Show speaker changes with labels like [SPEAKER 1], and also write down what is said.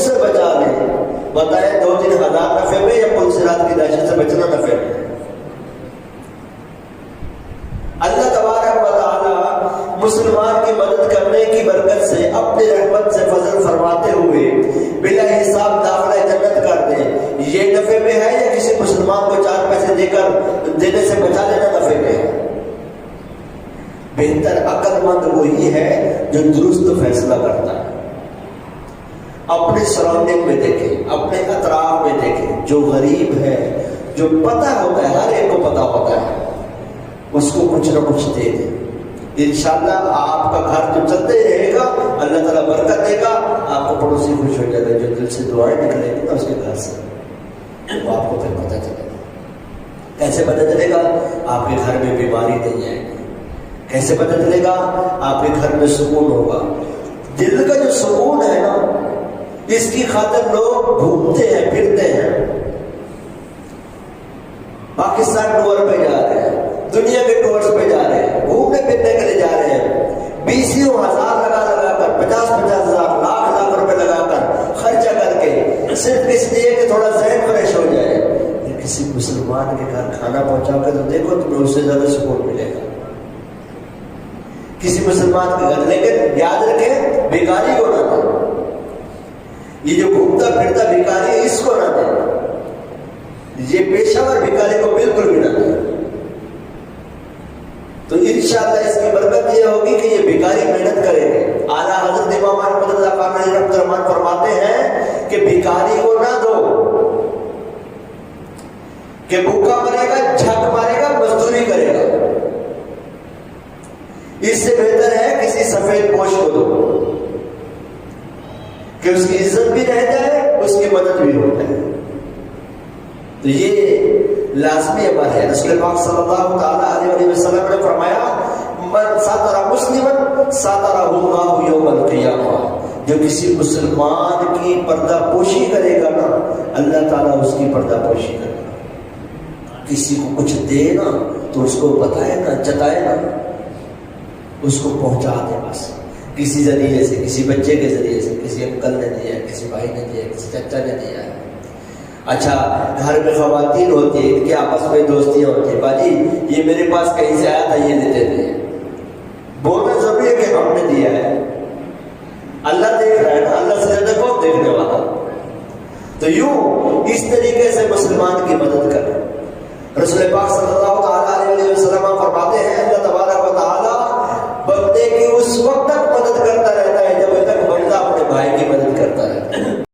[SPEAKER 1] سے بچا لے. بتائیں 2-3 ہزار نفع میں یا پلسرات کی دہشت سے بچنا نفع میں؟ اللہ تبارک و تعالی مسلمان کی مدد کرنے کی برکت سے اپنی رحمت سے فضل فرماتے ہوئے بلا حساب داخلہ جنت کر دیں. یہ نفع میں ہے یا کسی مسلمان کو 4 پیسے دے کر دینے سے بچا لینا نفع میں ہے؟ بہتر عقل مند وہی ہے جو درست فیصلہ کرتا ہے. اپنے سراؤنڈنگ میں دیکھیں، اپنے اطراف میں دیکھیں، جو غریب ہے، جو پتہ ہوتا ہے، ہر ایک کو پتہ ہوتا ہے، اس کو کچھ نہ کچھ دے دیں. انشاءاللہ آپ کا گھر جو چلتے رہے گا، اللہ تعالیٰ برکت دے گا. آپ کو پڑوسی خوش ہو جائے گا. جو دل سے دعائیں نکلیں گی نا اس کے گھر سے، وہ آپ کو پھر پتہ چلے گا. کیسے پتہ چلے گا؟ آپ کے گھر میں بیماری نہیں آئے گی. کیسے پتہ چلے گا؟ آپ کے گھر میں سکون ہوگا. دل کا جو سکون ہے نا، اس کی خاطر لوگ گھومتے ہیں، پھرتے ہیں. پاکستان ٹور پہ جا رہے ہیں، دنیا کے ٹورز پہ جا رہے ہیں، گھومنے پھرنے کے لیے جا رہے ہیں. 20 ہزار لگا کر 50 ہزار لاکھ روپے لگا کر خرچہ کر کے صرف اس لیے کہ تھوڑا ذہن فریش ہو جائے. کسی مسلمان کے گھر کھانا پہنچا کے تو دیکھو تمہیں اس سے زیادہ سکون ملے گا کسی مسلمان کے گھر. لیکن یاد رکھیں بیکاری کو نہ دیں. یہ جو گھومتا پھرتا بھکاری ہے اس کو نہ دیں. یہ پیشہ ور بھکاری کو بالکل بھی نہ دیں. تو انشاءاللہ اس کی برکت یہ ہوگی کہ یہ بھکاری محنت کریں گے. اعلیٰ حضرت امام احمد رضا خانقانی رحمۃ اللہ علیہ فرماتے ہیں کہ بھکاری کو نہ دو کہ بھوکا مرے گا، جھک مارے گا، مزدوری کرے گا. اس سے بہتر ہے کسی سفید پوش کو دو کہ اس کی عزت بھی رہ جائے، اس کی مدد بھی ہو جائے. تو یہ لازمی عمل ہے. رسول پاک صلی اللہ تعالی علیہ وسلم نے فرمایا من ساتر مسلما ساترہ اللہ یوم القیامہ. جو کسی مسلمان کی پردہ پوشی کرے گا نا، اللہ تعالیٰ اس کی پردہ پوشی کرے گا. کسی کو کچھ دے نا تو اس کو بتائے نا، جتائے نا، اس کو پہنچا دے. بس کسی ذریعے سے، کسی بچے کے ذریعے سے، کسی انکل نے دیا ہے، کسی بھائی نے دیا ہے، کسی چچا نے دیا ہے. اچھا گھر میں خواتین ہوتی ہیں، ان کے آپس میں دوستیاں ہوتی ہیں، باجی یہ میرے پاس کہیں سے آیا تھا، یہ دیتے تھے. بولنا ضروری ہے کہ ہم نے دیا ہے. اللہ دیکھ رہا ہے نا، اللہ سے زیادہ کون دیکھنے والا. تو یوں اس طریقے سے مسلمان کی مدد کریں. رسول پاک صلی اللہ تعالیٰ علیہ وسلم فرماتے ہیں اللہ تبارک و تعالیٰ بندے کی اس وقت تک مدد کرتا رہتا ہے جب تک بندہ اپنے بھائی کی مدد کرتا رہتا ہے.